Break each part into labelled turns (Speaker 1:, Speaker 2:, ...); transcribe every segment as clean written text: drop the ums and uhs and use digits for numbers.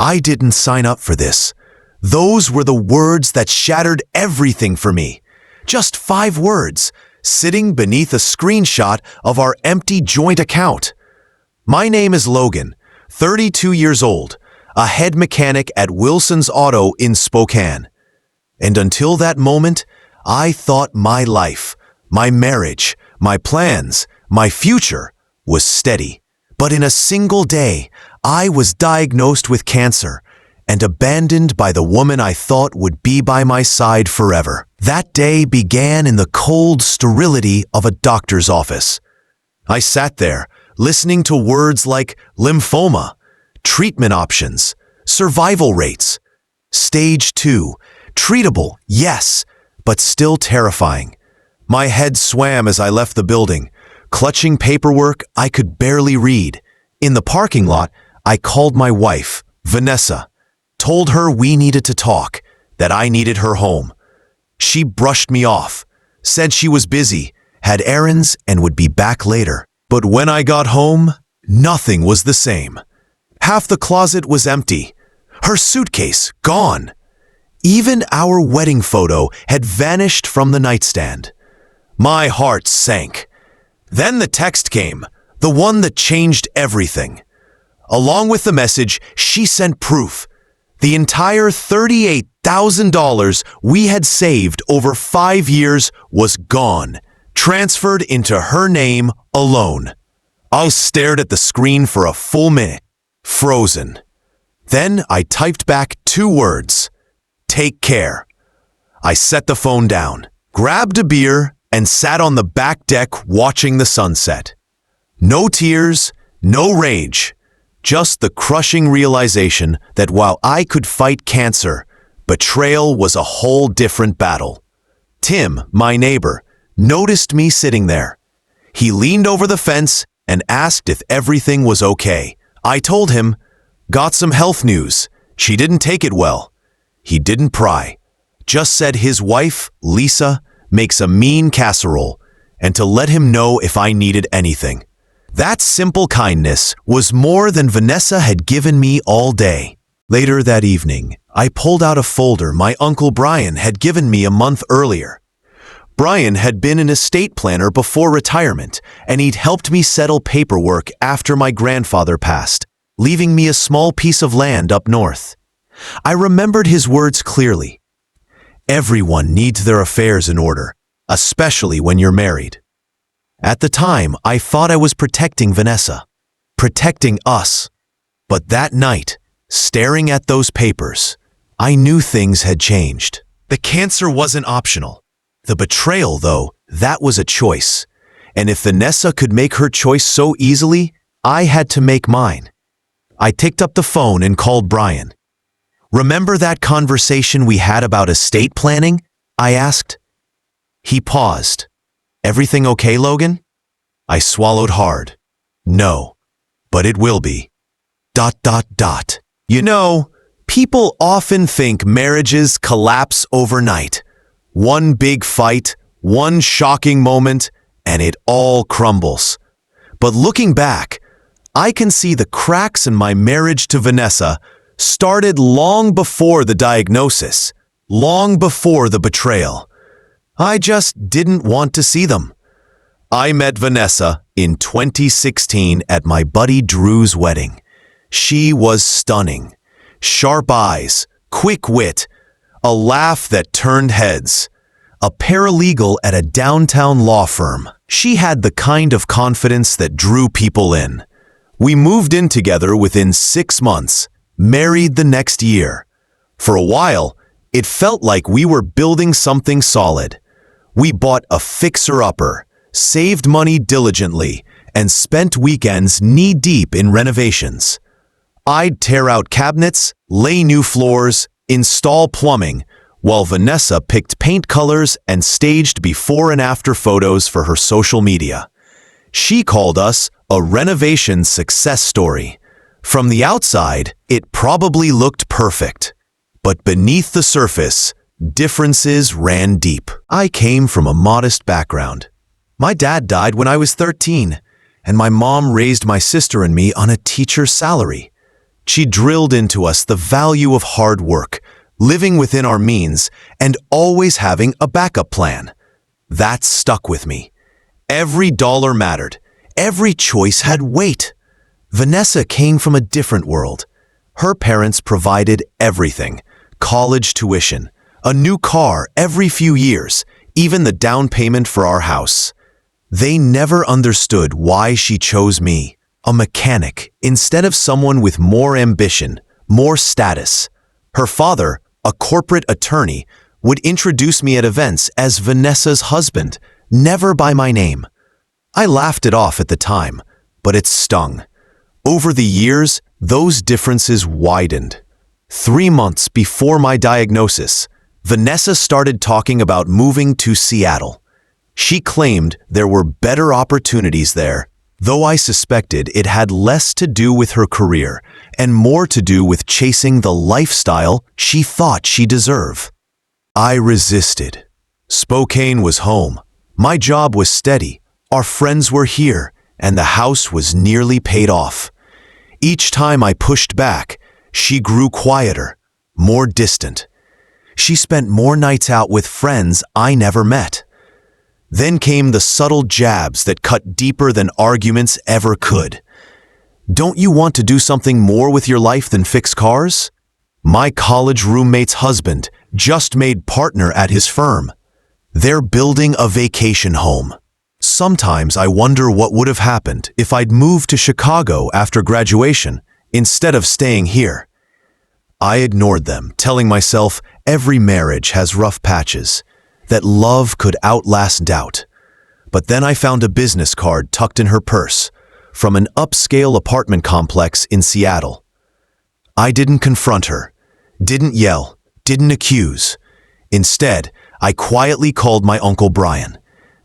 Speaker 1: I didn't sign up for this. Those were the words that shattered everything for me. Just 5 words, sitting beneath a screenshot of our empty joint account. My name is Logan, 32 years old, a head mechanic at Wilson's Auto in Spokane. And until that moment, I thought my life, my marriage, my plans, my future was steady. But in a single day, I was diagnosed with cancer and abandoned by the woman I thought would be by my side forever. That day began in the cold sterility of a doctor's office. I sat there, listening to words like lymphoma, treatment options, survival rates, stage 2, treatable, yes, but still terrifying. My head swam as I left the building, clutching paperwork I could barely read. In the parking lot, I called my wife, Vanessa, told her we needed to talk, that I needed her home. She brushed me off, said she was busy, had errands, and would be back later. But when I got home, nothing was the same. Half the closet was empty, her suitcase gone. Even our wedding photo had vanished from the nightstand. My heart sank. Then the text came, the one that changed everything. Along with the message, she sent proof. The entire $38,000 we had saved over 5 years was gone, transferred into her name alone. I stared at the screen for a full minute, frozen. Then I typed back 2 words, "Take care." I set the phone down, grabbed a beer, and sat on the back deck watching the sunset. No tears, no rage. Just the crushing realization that while I could fight cancer, betrayal was a whole different battle. Tim, my neighbor, noticed me sitting there. He leaned over the fence and asked if everything was okay. I told him, "Got some health news. She didn't take it well." He didn't pry, just said his wife, Lisa, makes a mean casserole, and to let him know if I needed anything. That simple kindness was more than Vanessa had given me all day. Later that evening, I pulled out a folder my Uncle Brian had given me a month earlier. Brian had been an estate planner before retirement, and he'd helped me settle paperwork after my grandfather passed, leaving me a small piece of land up north. I remembered his words clearly. Everyone needs their affairs in order, especially when you're married. At the time, I thought I was protecting Vanessa, protecting us. But that night, staring at those papers, I knew things had changed. The cancer wasn't optional. The betrayal, though, that was a choice. And if Vanessa could make her choice so easily, I had to make mine. I picked up the phone and called Brian. "Remember that conversation we had about estate planning?" I asked. He paused. "Everything okay, Logan?" I swallowed hard. "No, but it will be. ... You know, people often think marriages collapse overnight. One big fight, one shocking moment, and it all crumbles. But looking back, I can see the cracks in my marriage to Vanessa started long before the diagnosis, long before the betrayal. I just didn't want to see them. I met Vanessa in 2016 at my buddy Drew's wedding. She was stunning. Sharp eyes, quick wit, a laugh that turned heads. A paralegal at a downtown law firm. She had the kind of confidence that drew people in. We moved in together within 6 months, married the next year. For a while, it felt like we were building something solid. We bought a fixer-upper, saved money diligently, and spent weekends knee-deep in renovations. I'd tear out cabinets, lay new floors, install plumbing, while Vanessa picked paint colors and staged before and after photos for her social media. She called us a renovation success story. From the outside, it probably looked perfect. But beneath the surface, differences ran deep. I came from a modest background. My dad died when I was 13, and my mom raised my sister and me on a teacher's salary. She drilled into us the value of hard work, living within our means, and always having a backup plan. That stuck with me. Every dollar mattered. Every choice had weight. Vanessa came from a different world. Her parents provided everything: college tuition, a new car every few years, even the down payment for our house. They never understood why she chose me, a mechanic, instead of someone with more ambition, more status. Her father, a corporate attorney, would introduce me at events as Vanessa's husband, never by my name. I laughed it off at the time, but it stung. Over the years, those differences widened. 3 months before my diagnosis, Vanessa started talking about moving to Seattle. She claimed there were better opportunities there, though I suspected it had less to do with her career and more to do with chasing the lifestyle she thought she deserved. I resisted. Spokane was home. My job was steady. Our friends were here, and the house was nearly paid off. Each time I pushed back, she grew quieter, more distant. She spent more nights out with friends I never met. Then came the subtle jabs that cut deeper than arguments ever could. Don't you want to do something more with your life than fix cars? My college roommate's husband just made partner at his firm. They're building a vacation home. Sometimes I wonder what would have happened if I'd moved to Chicago after graduation instead of staying here. I ignored them, telling myself every marriage has rough patches, that love could outlast doubt. But then I found a business card tucked in her purse from an upscale apartment complex in Seattle. I didn't confront her, didn't yell, didn't accuse. Instead, I quietly called my Uncle Brian,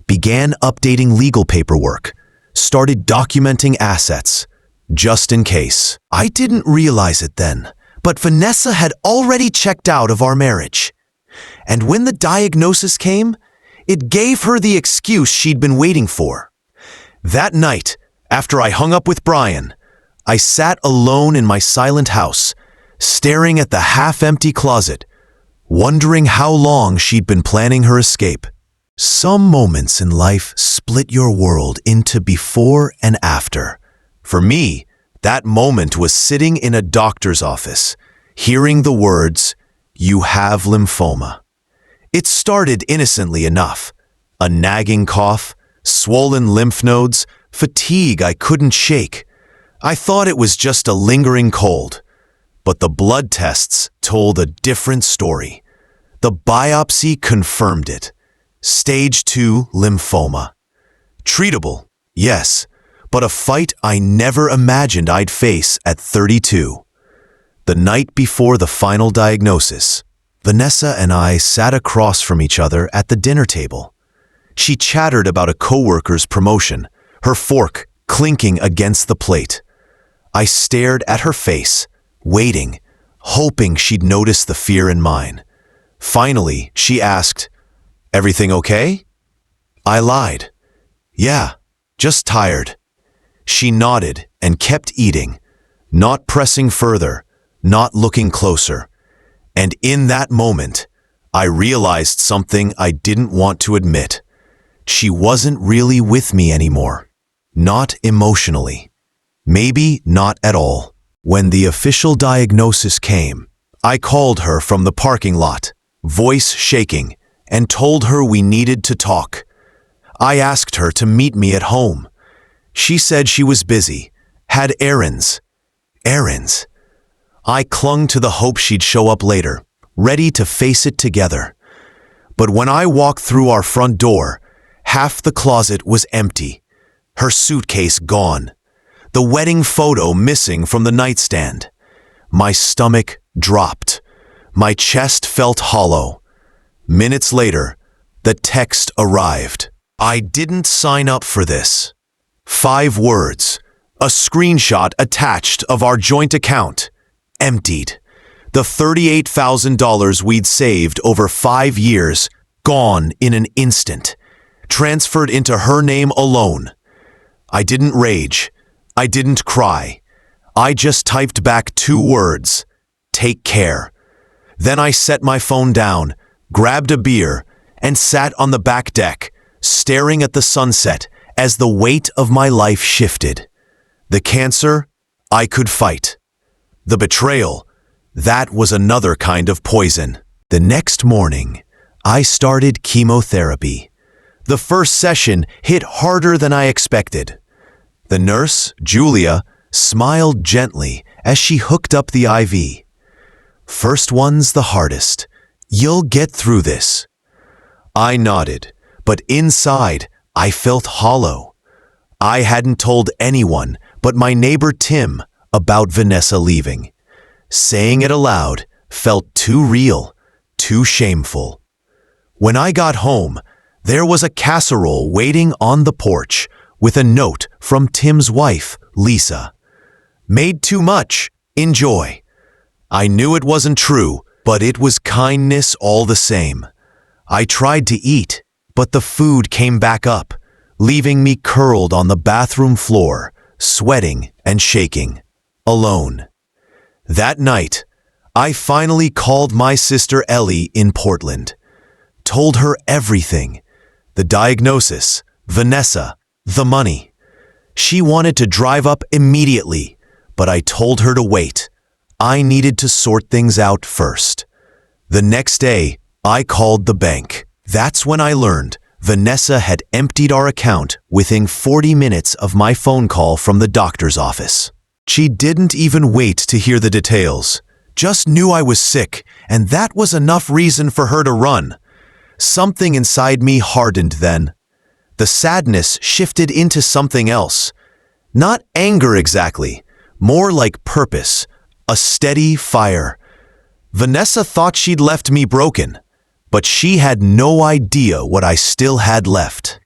Speaker 1: began updating legal paperwork, started documenting assets, just in case. I didn't realize it then, but Vanessa had already checked out of our marriage. And when the diagnosis came, it gave her the excuse she'd been waiting for. That night, after I hung up with Brian, I sat alone in my silent house, staring at the half-empty closet, wondering how long she'd been planning her escape. Some moments in life split your world into before and after. For me, that moment was sitting in a doctor's office, hearing the words, "You have lymphoma." It started innocently enough. A nagging cough, swollen lymph nodes, fatigue I couldn't shake. I thought it was just a lingering cold. But the blood tests told a different story. The biopsy confirmed it. Stage 2 lymphoma. Treatable, yes, but a fight I never imagined I'd face at 32. The night before the final diagnosis, Vanessa and I sat across from each other at the dinner table. She chattered about a coworker's promotion, her fork clinking against the plate. I stared at her face, waiting, hoping she'd notice the fear in mine. Finally, she asked, "Everything okay?" I lied. "Yeah, just tired." She nodded and kept eating, not pressing further, not looking closer. And in that moment, I realized something I didn't want to admit. She wasn't really with me anymore. Not emotionally. Maybe not at all. When the official diagnosis came, I called her from the parking lot, voice shaking, and told her we needed to talk. I asked her to meet me at home. She said she was busy, had errands. Errands. I clung to the hope she'd show up later, ready to face it together. But when I walked through our front door, half the closet was empty, her suitcase gone, the wedding photo missing from the nightstand. My stomach dropped. My chest felt hollow. Minutes later, the text arrived. I didn't sign up for this. 5 words, a screenshot attached of our joint account. Emptied. The $38,000 we'd saved over 5 years, gone in an instant. Transferred into her name alone. I didn't rage. I didn't cry. I just typed back 2 words: take care. Then I set my phone down, grabbed a beer, and sat on the back deck, staring at the sunset as the weight of my life shifted. The cancer, I could fight. The betrayal, that was another kind of poison. The next morning, I started chemotherapy. The first session hit harder than I expected. The nurse, Julia, smiled gently as she hooked up the IV. "First one's the hardest. You'll get through this." I nodded, but inside, I felt hollow. I hadn't told anyone but my neighbor Tim about Vanessa leaving. Saying it aloud felt too real, too shameful. When I got home, there was a casserole waiting on the porch with a note from Tim's wife, Lisa. "Made too much. Enjoy." I knew it wasn't true, but it was kindness all the same. I tried to eat, but the food came back up, leaving me curled on the bathroom floor, sweating and shaking, alone. That night, I finally called my sister Ellie in Portland. Told her everything: the diagnosis, Vanessa, the money. She wanted to drive up immediately, but I told her to wait. I needed to sort things out first. The next day, I called the bank. That's when I learned Vanessa had emptied our account within 40 minutes of my phone call from the doctor's office. She didn't even wait to hear the details, just knew I was sick, and that was enough reason for her to run. Something inside me hardened then. The sadness shifted into something else. Not anger exactly, more like purpose, a steady fire. Vanessa thought she'd left me broken, but she had no idea what I still had left.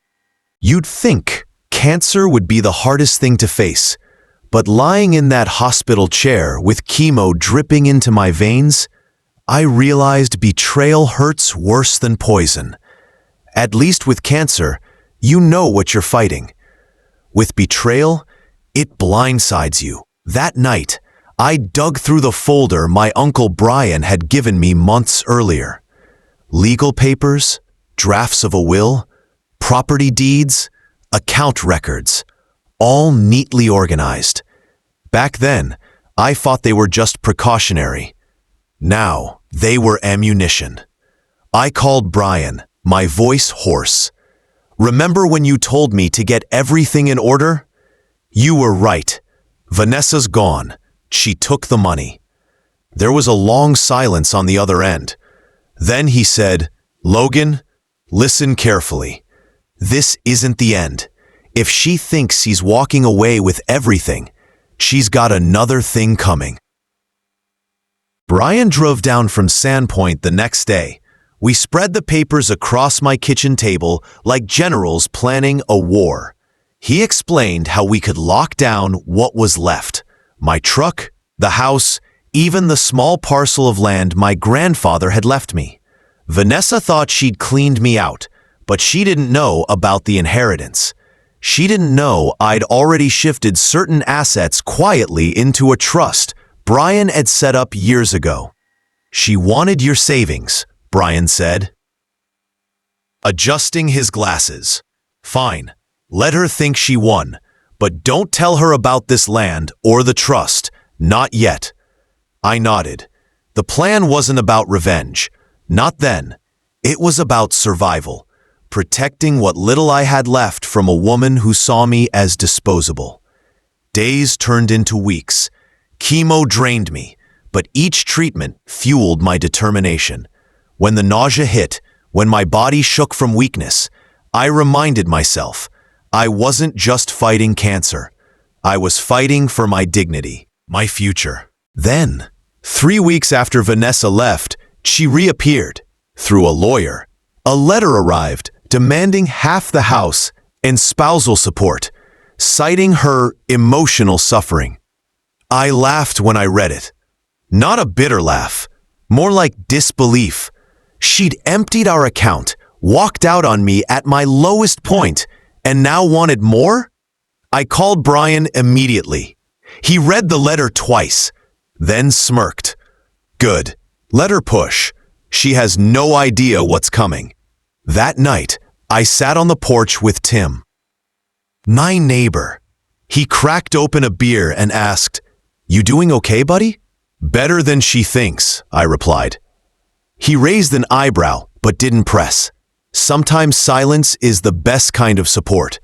Speaker 1: You'd think cancer would be the hardest thing to face, but lying in that hospital chair with chemo dripping into my veins, I realized betrayal hurts worse than poison. At least with cancer, you know what you're fighting. With betrayal, it blindsides you. That night, I dug through the folder my Uncle Brian had given me months earlier. Legal papers, drafts of a will, property deeds, account records, all neatly organized. Back then, I thought they were just precautionary. Now, they were ammunition. I called Brian, my voice hoarse. "Remember when you told me to get everything in order? You were right. Vanessa's gone. She took the money." There was a long silence on the other end. Then he said, "Logan, listen carefully. This isn't the end. If she thinks he's walking away with everything, she's got another thing coming." Brian drove down from Sandpoint the next day. We spread the papers across my kitchen table like generals planning a war. He explained how we could lock down what was left: my truck, the house, even the small parcel of land my grandfather had left me. Vanessa thought she'd cleaned me out, but she didn't know about the inheritance. She didn't know I'd already shifted certain assets quietly into a trust Brian had set up years ago. "She wanted your savings," Brian said. Adjusting his glasses. "Fine, let her think she won, but don't tell her about this land or the trust, not yet." I nodded. The plan wasn't about revenge. Not then. It was about survival, protecting what little I had left from a woman who saw me as disposable. Days turned into weeks. Chemo drained me, but each treatment fueled my determination. When the nausea hit, when my body shook from weakness, I reminded myself I wasn't just fighting cancer. I was fighting for my dignity, my future. Then, 3 weeks after Vanessa left, she reappeared. Through a lawyer. A letter arrived demanding half the house and spousal support, citing her emotional suffering. I laughed when I read it. Not a bitter laugh, more like disbelief. She'd emptied our account, walked out on me at my lowest point, and now wanted more? I called Brian immediately. He read the letter twice, then smirked. Good. Let her push. She has no idea what's coming. That night, I sat on the porch with Tim, my neighbor. He cracked open a beer and asked, "You doing okay, buddy?" "Better than she thinks," I replied. He raised an eyebrow, but didn't press. Sometimes silence is the best kind of support.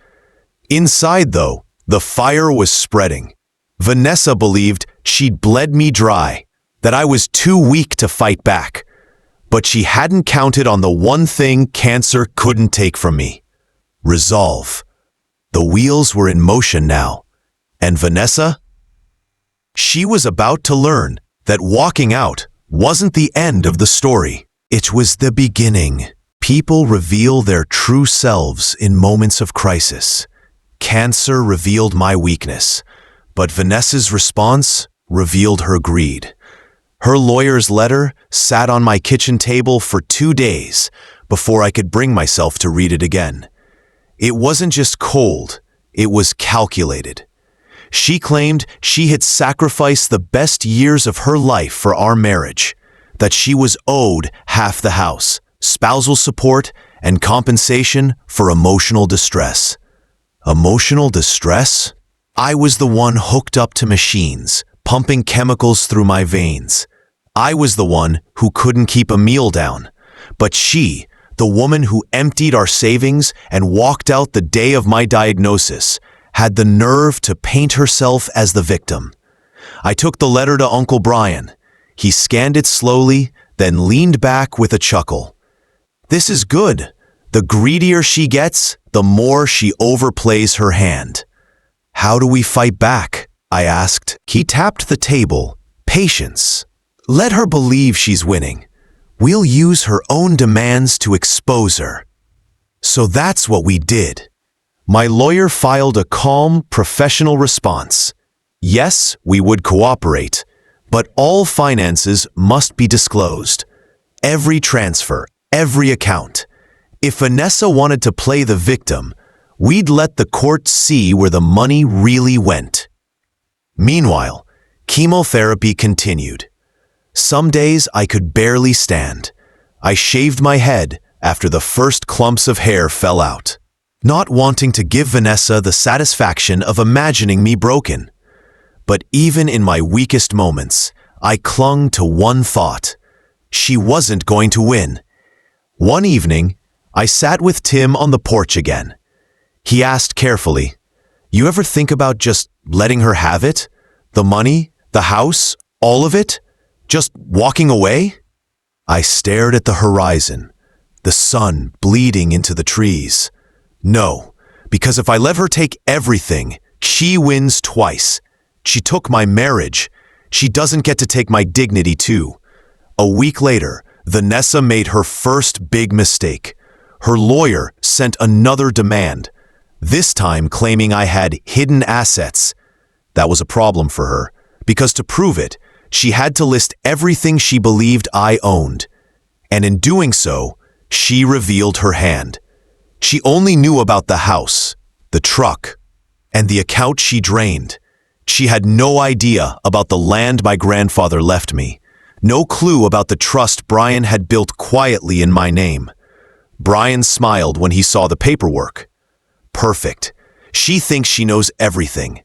Speaker 1: Inside, though, the fire was spreading. Vanessa believed she'd bled me dry, that I was too weak to fight back. But she hadn't counted on the one thing cancer couldn't take from me: resolve. The wheels were in motion now. And Vanessa? She was about to learn that walking out wasn't the end of the story. It was the beginning. People reveal their true selves in moments of crisis. Cancer revealed my weakness, but Vanessa's response revealed her greed. Her lawyer's letter sat on my kitchen table for 2 days before I could bring myself to read it again. It wasn't just cold, it was calculated. She claimed she had sacrificed the best years of her life for our marriage, that she was owed half the house, spousal support, and compensation for emotional distress. Emotional distress? I was the one hooked up to machines, pumping chemicals through my veins. I was the one who couldn't keep a meal down. But she, the woman who emptied our savings and walked out the day of my diagnosis, had the nerve to paint herself as the victim. I took the letter to Uncle Brian. He scanned it slowly, then leaned back with a chuckle. "This is good. The greedier she gets, the more she overplays her hand." "How do we fight back?" I asked. He tapped the table. "Patience. Let her believe she's winning. We'll use her own demands to expose her." So that's what we did. My lawyer filed a calm, professional response. Yes, we would cooperate, but all finances must be disclosed. Every transfer, every account. If Vanessa wanted to play the victim, we'd let the court see where the money really went. Meanwhile, chemotherapy continued. Some days I could barely stand. I shaved my head after the first clumps of hair fell out, not wanting to give Vanessa the satisfaction of imagining me broken. But even in my weakest moments, I clung to one thought. She wasn't going to win. One evening, I sat with Tim on the porch again. He asked carefully, "You ever think about just letting her have it? The money, the house, all of it? Just walking away?" I stared at the horizon, the sun bleeding into the trees. No, because if I let her take everything, she wins twice. She took my marriage. She doesn't get to take my dignity too. A week later, Vanessa made her first big mistake. Her lawyer sent another demand, this time claiming I had hidden assets. That was a problem for her, because to prove it, she had to list everything she believed I owned. And in doing so, she revealed her hand. She only knew about the house, the truck, and the account she drained. She had no idea about the land my grandfather left me, no clue about the trust Brian had built quietly in my name. Brian smiled when he saw the paperwork. Perfect. She thinks she knows everything.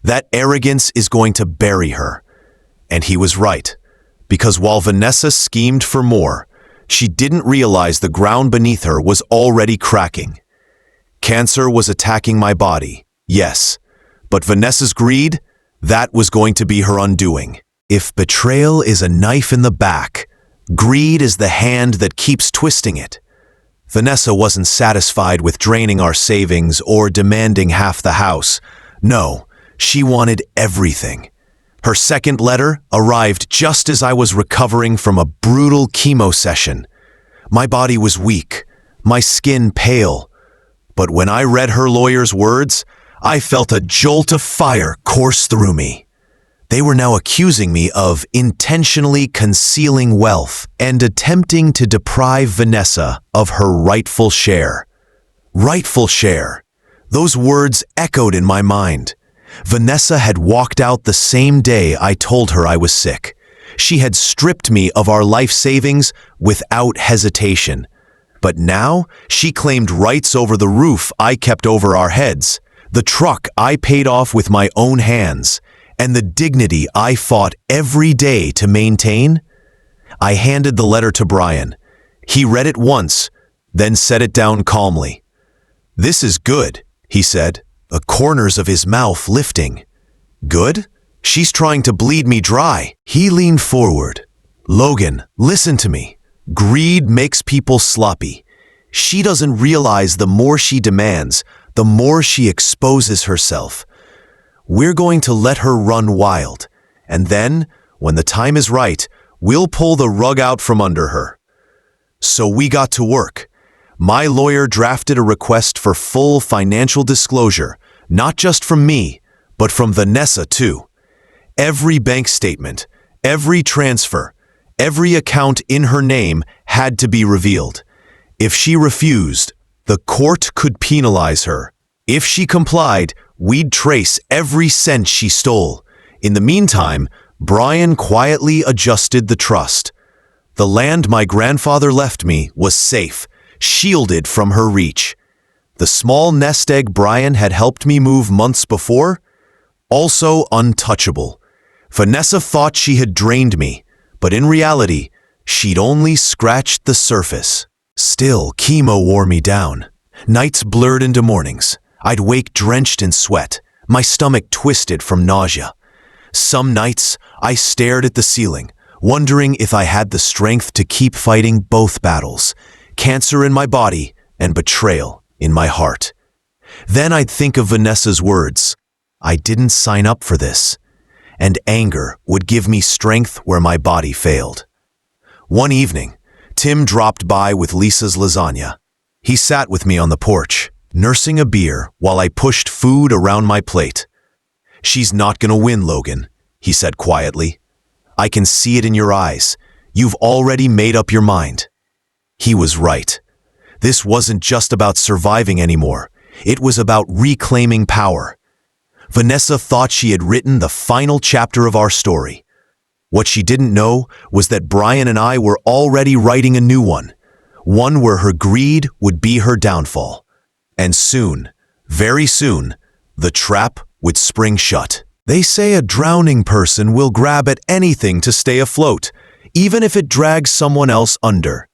Speaker 1: That arrogance is going to bury her. And he was right, because while Vanessa schemed for more, she didn't realize the ground beneath her was already cracking. Cancer was attacking my body, yes, but Vanessa's greed, that was going to be her undoing. If betrayal is a knife in the back, greed is the hand that keeps twisting it. Vanessa wasn't satisfied with draining our savings or demanding half the house. No, she wanted everything. Her second letter arrived just as I was recovering from a brutal chemo session. My body was weak, my skin pale. But when I read her lawyer's words, I felt a jolt of fire course through me. They were now accusing me of intentionally concealing wealth and attempting to deprive Vanessa of her rightful share. Rightful share. Those words echoed in my mind. Vanessa had walked out the same day I told her I was sick. She had stripped me of our life savings without hesitation. But now she claimed rights over the roof I kept over our heads, the truck I paid off with my own hands, and the dignity I fought every day to maintain. I handed the letter to Brian. He read it once, then set it down calmly. "This is good," he said, the corners of his mouth lifting. "Good? She's trying to bleed me dry." He leaned forward. "Logan, listen to me. Greed makes people sloppy. She doesn't realize the more she demands, the more she exposes herself. We're going to let her run wild, and then, when the time is right, we'll pull the rug out from under her." So we got to work. My lawyer drafted a request for full financial disclosure, not just from me, but from Vanessa too. Every bank statement, every transfer, every account in her name had to be revealed. If she refused, the court could penalize her. If she complied, we'd trace every cent she stole. In the meantime, Brian quietly adjusted the trust. The land my grandfather left me was safe, shielded from her reach. The small nest egg Brian had helped me move months before, also untouchable. Vanessa thought she had drained me, but in reality, she'd only scratched the surface. Still, chemo wore me down. Nights blurred into mornings. I'd wake drenched in sweat, my stomach twisted from nausea. Some nights, I stared at the ceiling, wondering if I had the strength to keep fighting both battles, cancer in my body and betrayal in my heart. Then I'd think of Vanessa's words, "I didn't sign up for this," and anger would give me strength where my body failed. One evening, Tim dropped by with Lisa's lasagna. He sat with me on the porch, nursing a beer while I pushed food around my plate. "She's not gonna win, Logan," he said quietly. "I can see it in your eyes. You've already made up your mind." He was right. This wasn't just about surviving anymore. It was about reclaiming power. Vanessa thought she had written the final chapter of our story. What she didn't know was that Brian and I were already writing a new one where her greed would be her downfall. And soon, very soon, the trap would spring shut. They say a drowning person will grab at anything to stay afloat, even if it drags someone else under.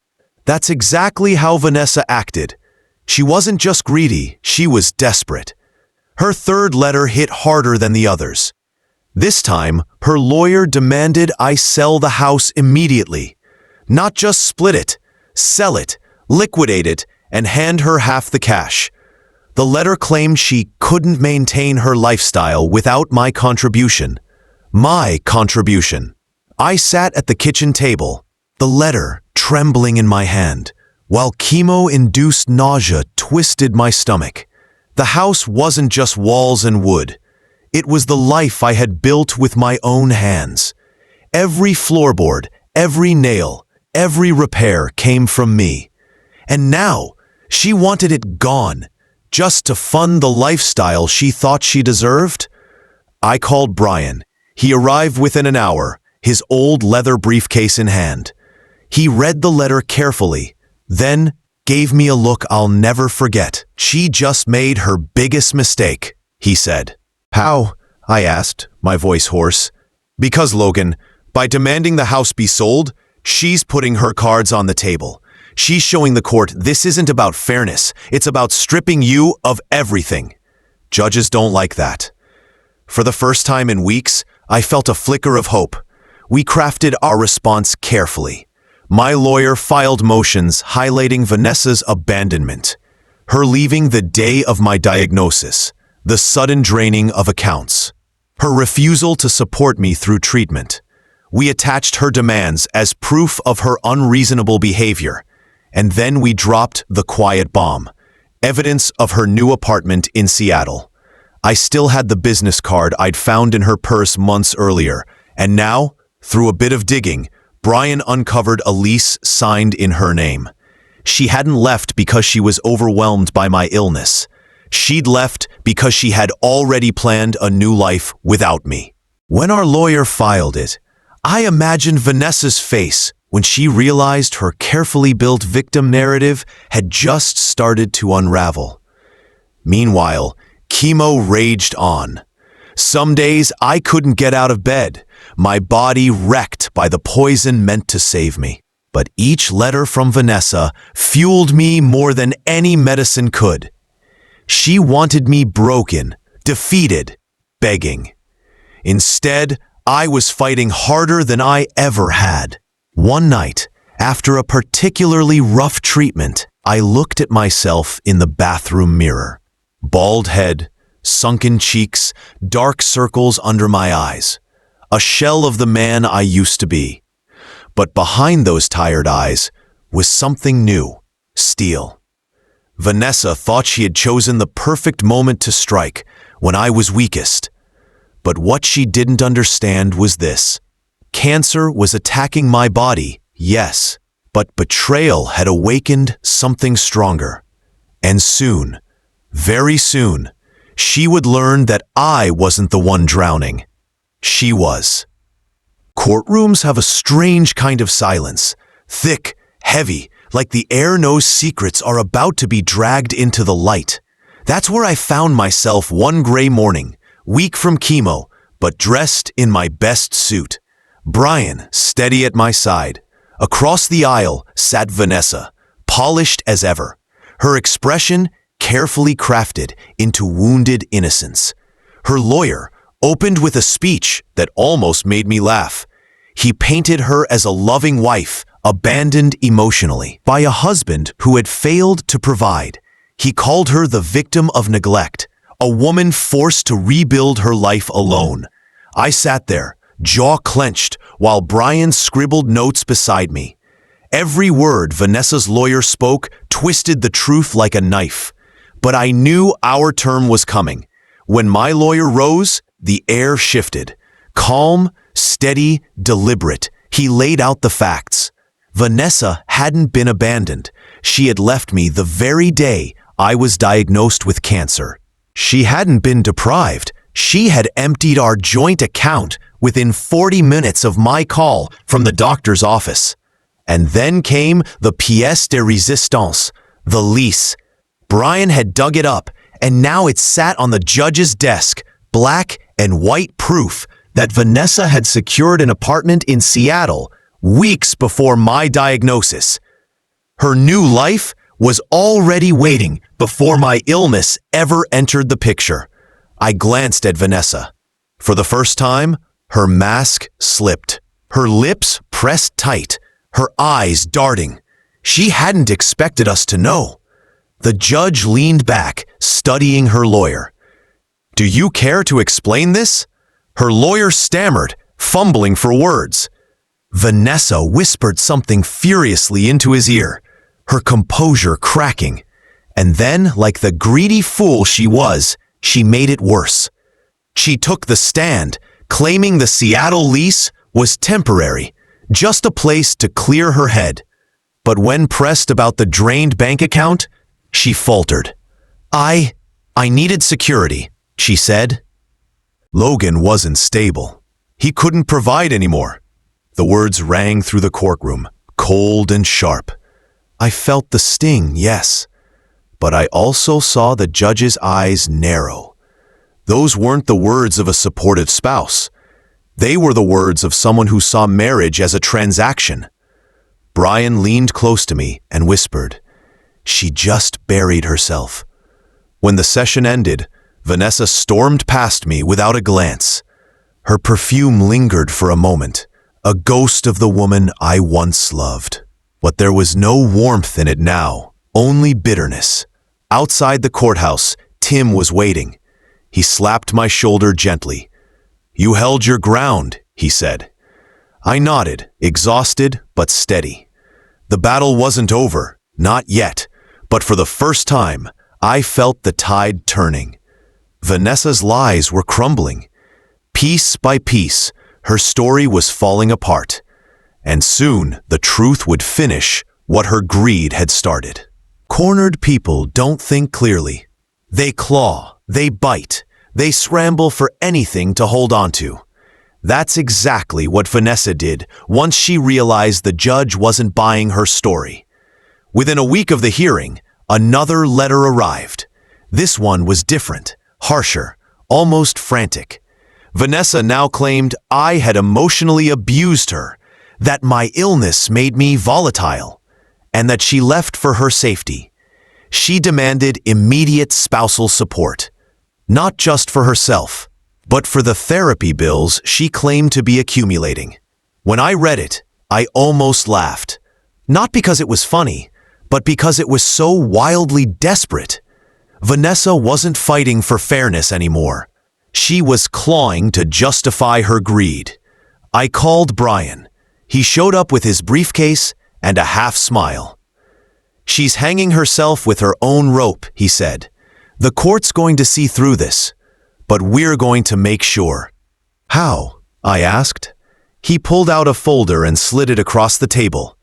Speaker 1: That's exactly how Vanessa acted. She wasn't just greedy, she was desperate. Her third letter hit harder than the others. This time, her lawyer demanded I sell the house immediately. Not just split it, sell it, liquidate it, and hand her half the cash. The letter claimed she couldn't maintain her lifestyle without my contribution. My contribution. I sat at the kitchen table, the letter trembling in my hand, while chemo-induced nausea twisted my stomach. The house wasn't just walls and wood. It was the life I had built with my own hands. Every floorboard, every nail, every repair came from me. And now, she wanted it gone, just to fund the lifestyle she thought she deserved. I called Brian. He arrived within an hour, his old leather briefcase in hand. He read the letter carefully, then gave me a look I'll never forget. "She just made her biggest mistake," he said. "How?" I asked, my voice hoarse. "Because, Logan, by demanding the house be sold, she's putting her cards on the table. She's showing the court this isn't about fairness, it's about stripping you of everything. Judges don't like that." For the first time in weeks, I felt a flicker of hope. We crafted our response carefully. My lawyer filed motions highlighting Vanessa's abandonment, her leaving the day of my diagnosis, the sudden draining of accounts, her refusal to support me through treatment. We attached her demands as proof of her unreasonable behavior, and then we dropped the quiet bomb, evidence of her new apartment in Seattle. I still had the business card I'd found in her purse months earlier, and now, through a bit of digging, Brian uncovered a lease signed in her name. She hadn't left because she was overwhelmed by my illness. She'd left because she had already planned a new life without me. When our lawyer filed it, I imagined Vanessa's face when she realized her carefully built victim narrative had just started to unravel. Meanwhile, chemo raged on. Some days I couldn't get out of bed, my body wrecked by the poison meant to save me. But each letter from Vanessa fueled me more than any medicine could. She wanted me broken, defeated, begging. Instead, I was fighting harder than I ever had. One night, after a particularly rough treatment, I looked at myself in the bathroom mirror. Bald head, sunken cheeks, dark circles under my eyes. A shell of the man I used to be. But behind those tired eyes was something new, steel. Vanessa thought she had chosen the perfect moment to strike, when I was weakest. But what she didn't understand was this. Cancer was attacking my body, yes, but betrayal had awakened something stronger. And soon, very soon, she would learn that I wasn't the one drowning. She was. Courtrooms have a strange kind of silence, thick, heavy, like the air knows secrets are about to be dragged into the light. That's where I found myself one gray morning, weak from chemo, but dressed in my best suit. Brian, steady at my side. Across the aisle sat Vanessa, polished as ever, her expression carefully crafted into wounded innocence. Her lawyer opened with a speech that almost made me laugh. He painted her as a loving wife, abandoned emotionally by a husband who had failed to provide. He called her the victim of neglect, a woman forced to rebuild her life alone. I sat there, jaw clenched, while Brian scribbled notes beside me. Every word Vanessa's lawyer spoke twisted the truth like a knife. But I knew our term was coming. When my lawyer rose, the air shifted. Calm, steady, deliberate, he laid out the facts. Vanessa hadn't been abandoned. She had left me the very day I was diagnosed with cancer. She hadn't been deprived. She had emptied our joint account within 40 minutes of my call from the doctor's office. And then came the pièce de résistance, the lease. Brian had dug it up, and now it sat on the judge's desk, black and white proof that Vanessa had secured an apartment in Seattle weeks before my diagnosis. Her new life was already waiting before my illness ever entered the picture. I glanced at Vanessa. For the first time, her mask slipped, her lips pressed tight, her eyes darting. She hadn't expected us to know. The judge leaned back, studying her lawyer. "Do you care to explain this?" Her lawyer stammered, fumbling for words. Vanessa whispered something furiously into his ear, her composure cracking. And then, like the greedy fool she was, she made it worse. She took the stand, claiming the Seattle lease was temporary, just a place to clear her head. But when pressed about the drained bank account, she faltered. I needed security," she said. Logan wasn't stable. He couldn't provide anymore. The words rang through the courtroom, cold and sharp. I felt the sting, yes, but I also saw the judge's eyes narrow. Those weren't the words of a supportive spouse. They were the words of someone who saw marriage as a transaction. Brian leaned close to me and whispered, "She just buried herself." When the session ended, Vanessa stormed past me without a glance. Her perfume lingered for a moment, a ghost of the woman I once loved. But there was no warmth in it now, only bitterness. Outside the courthouse, Tim was waiting. He slapped my shoulder gently. "You held your ground," he said. I nodded, exhausted but steady. The battle wasn't over, not yet, but for the first time, I felt the tide turning. Vanessa's lies were crumbling. Piece by piece, her story was falling apart. And soon, the truth would finish what her greed had started. Cornered people don't think clearly. They claw, they bite, they scramble for anything to hold on to. That's exactly what Vanessa did once she realized the judge wasn't buying her story. Within a week of the hearing, another letter arrived. This one was different, harsher, almost frantic. Vanessa now claimed I had emotionally abused her, that my illness made me volatile, and that she left for her safety. She demanded immediate spousal support, not just for herself, but for the therapy bills she claimed to be accumulating. When I read it, I almost laughed. Not because it was funny, but because it was so wildly desperate. Vanessa wasn't fighting for fairness anymore. She was clawing to justify her greed. I called Brian. He showed up with his briefcase and a half smile. "She's hanging herself with her own rope," he said. "The court's going to see through this, but we're going to make sure." "How?" I asked. He pulled out a folder and slid it across the table.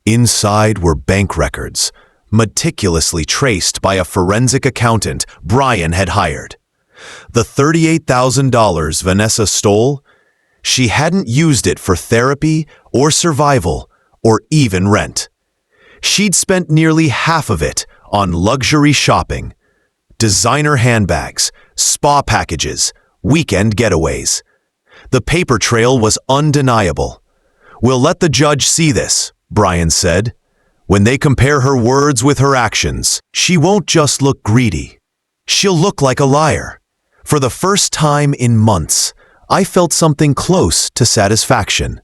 Speaker 1: Inside were bank records, meticulously traced by a forensic accountant Brian had hired. The $38,000 Vanessa stole, she hadn't used it for therapy or survival or even rent. She'd spent nearly half of it on luxury shopping, designer handbags, spa packages, weekend getaways. The paper trail was undeniable. "We'll let the judge see this," Brian said. "When they compare her words with her actions, she won't just look greedy. She'll look like a liar." For the first time in months, I felt something close to satisfaction.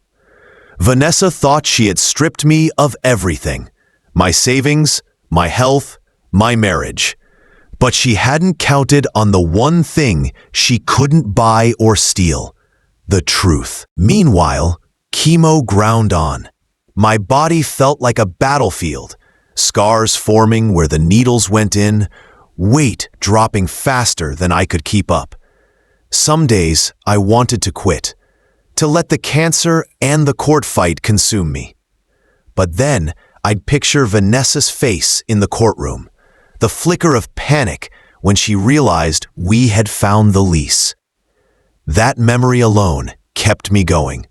Speaker 1: Vanessa thought she had stripped me of everything: my savings, my health, my marriage. But she hadn't counted on the one thing she couldn't buy or steal: the truth. Meanwhile, chemo ground on. My body felt like a battlefield, scars forming where the needles went in, weight dropping faster than I could keep up. Some days I wanted to quit, to let the cancer and the court fight consume me. But then I'd picture Vanessa's face in the courtroom, the flicker of panic when she realized we had found the lease. That memory alone kept me going.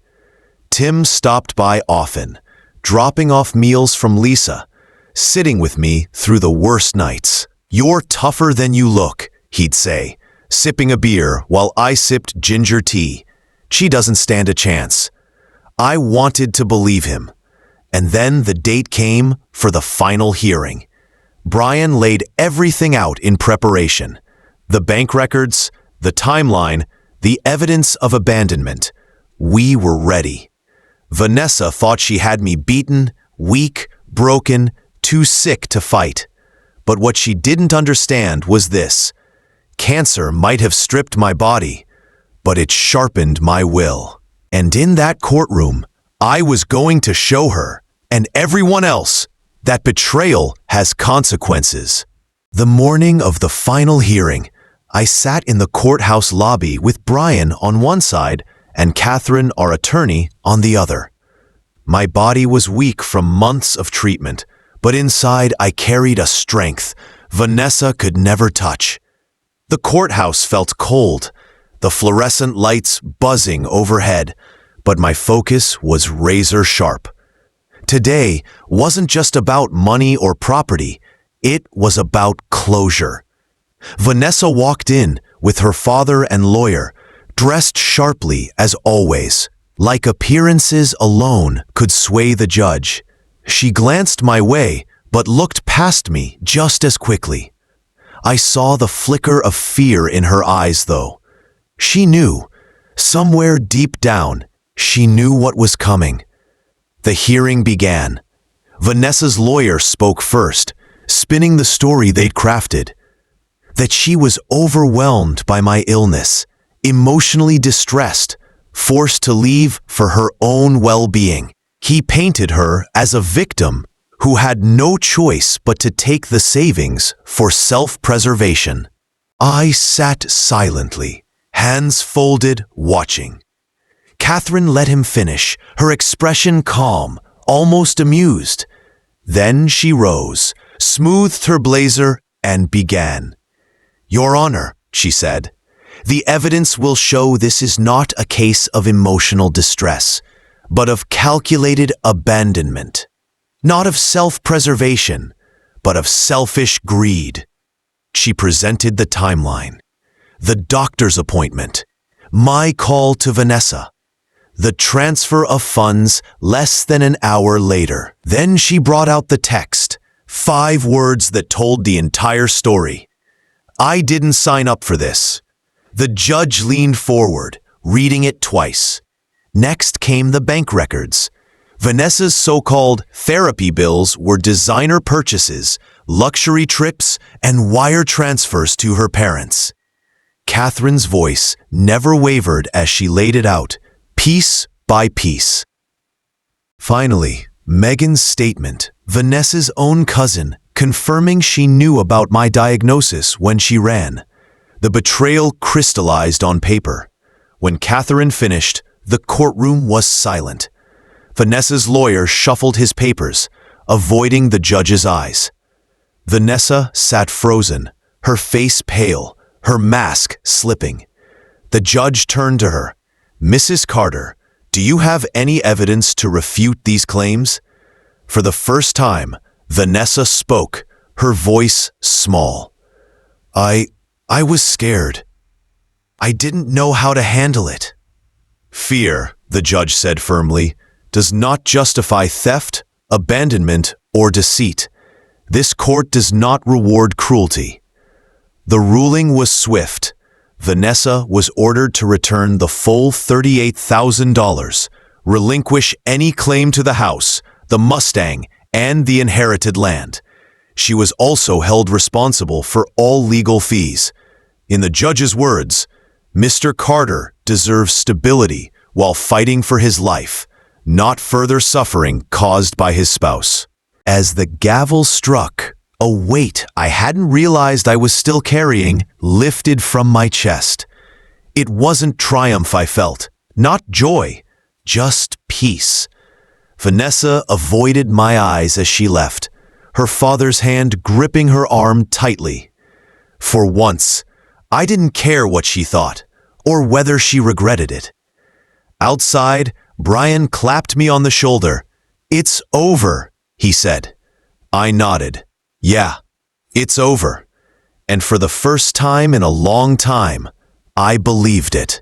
Speaker 1: Tim stopped by often, dropping off meals from Lisa, sitting with me through the worst nights. "You're tougher than you look," he'd say, sipping a beer while I sipped ginger tea. "She doesn't stand a chance." I wanted to believe him. And then the date came for the final hearing. Brian laid everything out in preparation: the bank records, the timeline, the evidence of abandonment. We were ready. Vanessa thought she had me beaten, weak, broken, too sick to fight. But what she didn't understand was this: cancer might have stripped my body, but it sharpened my will. And in that courtroom, I was going to show her, and everyone else, that betrayal has consequences. The morning of the final hearing, I sat in the courthouse lobby with Brian on one side and Catherine, our attorney, on the other. My body was weak from months of treatment, but inside I carried a strength Vanessa could never touch. The courthouse felt cold, the fluorescent lights buzzing overhead, but my focus was razor sharp. Today wasn't just about money or property, it was about closure. Vanessa walked in with her father and lawyer, dressed sharply as always. Like appearances alone could sway the judge. She glanced my way, but looked past me just as quickly. I saw the flicker of fear in her eyes, though. She knew, somewhere deep down, she knew what was coming. The hearing began. Vanessa's lawyer spoke first, spinning the story they'd crafted. That she was overwhelmed by my illness, emotionally distressed, forced to leave for her own well-being. He painted her as a victim who had no choice but to take the savings for self-preservation. I sat silently, hands folded, watching. Catherine let him finish, her expression calm, almost amused. Then she rose, smoothed her blazer, and began. "Your Honor," she said, "the evidence will show this is not a case of emotional distress, but of calculated abandonment. Not of self-preservation, but of selfish greed." She presented the timeline. The doctor's appointment. My call to Vanessa. The transfer of funds less than an hour later. Then she brought out the text. 5 words that told the entire story. "I didn't sign up for this." The judge leaned forward, reading it twice. Next came the bank records. Vanessa's so-called therapy bills were designer purchases, luxury trips, and wire transfers to her parents. Catherine's voice never wavered as she laid it out, piece by piece. Finally, Megan's statement, Vanessa's own cousin, confirming she knew about my diagnosis when she ran. The betrayal crystallized on paper. When Catherine finished, the courtroom was silent. Vanessa's lawyer shuffled his papers, avoiding the judge's eyes. Vanessa sat frozen, her face pale, her mask slipping. The judge turned to her. "Mrs. Carter, do you have any evidence to refute these claims?" For the first time, Vanessa spoke, her voice small. I was scared. I didn't know how to handle it." "Fear," the judge said firmly, "does not justify theft, abandonment, or deceit. This court does not reward cruelty." The ruling was swift. Vanessa was ordered to return the full $38,000, relinquish any claim to the house, the Mustang, and the inherited land. She was also held responsible for all legal fees. In the judge's words, "Mr. Carter deserves stability while fighting for his life, not further suffering caused by his spouse." As the gavel struck, a weight I hadn't realized I was still carrying lifted from my chest. It wasn't triumph I felt, not joy, just peace. Vanessa avoided my eyes as she left, her father's hand gripping her arm tightly. For once, I didn't care what she thought, or whether she regretted it. Outside, Brian clapped me on the shoulder. "It's over," he said. I nodded. "Yeah, it's over." And for the first time in a long time, I believed it.